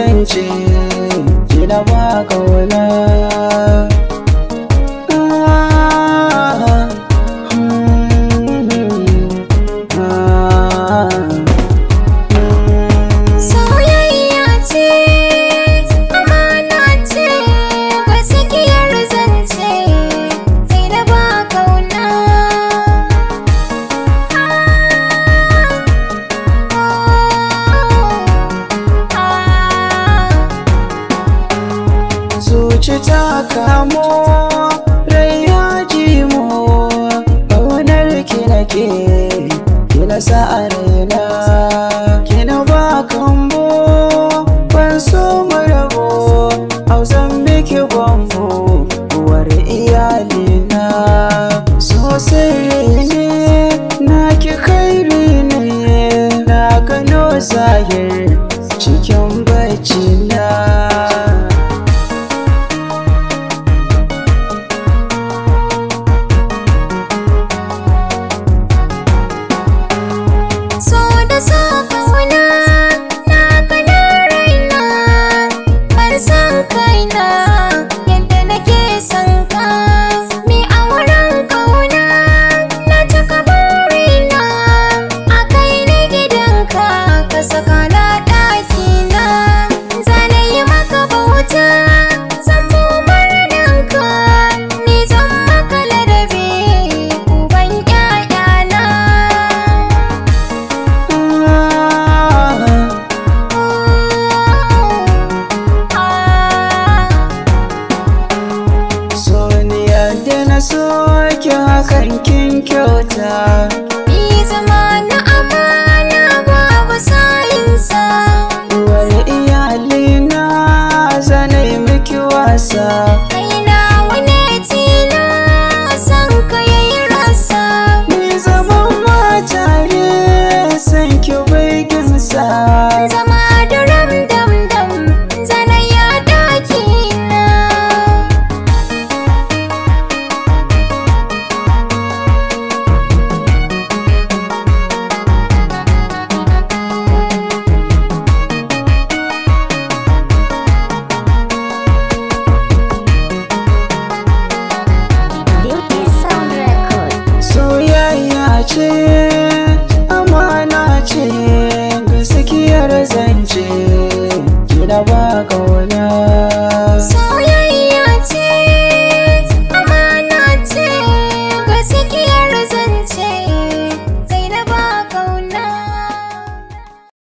zance kina ba kauna. Soyayya ce, amana ce, gaskiyar zance kina ba kauna. Zuci ta kamo rai ya ji mu, ƙaunar ki nake kina sa a raina, kina ba kambo ban so mu rabo, hausan miki bambo uwar iyalina. So sirri ne na ki kairi ne, na gano zahir cikin bacci na. Soke hakan kin kyauta, ni zama na amana babu sayinsa. uwar iyalina zanai miki wasa, kaina wane tilo san ka yayi rasa. ni zaman matare san ki bai ginsa, zama da ram dam dam zanai ya daki na. Soyayya ce, amana ce, gaskiyar zance kina ba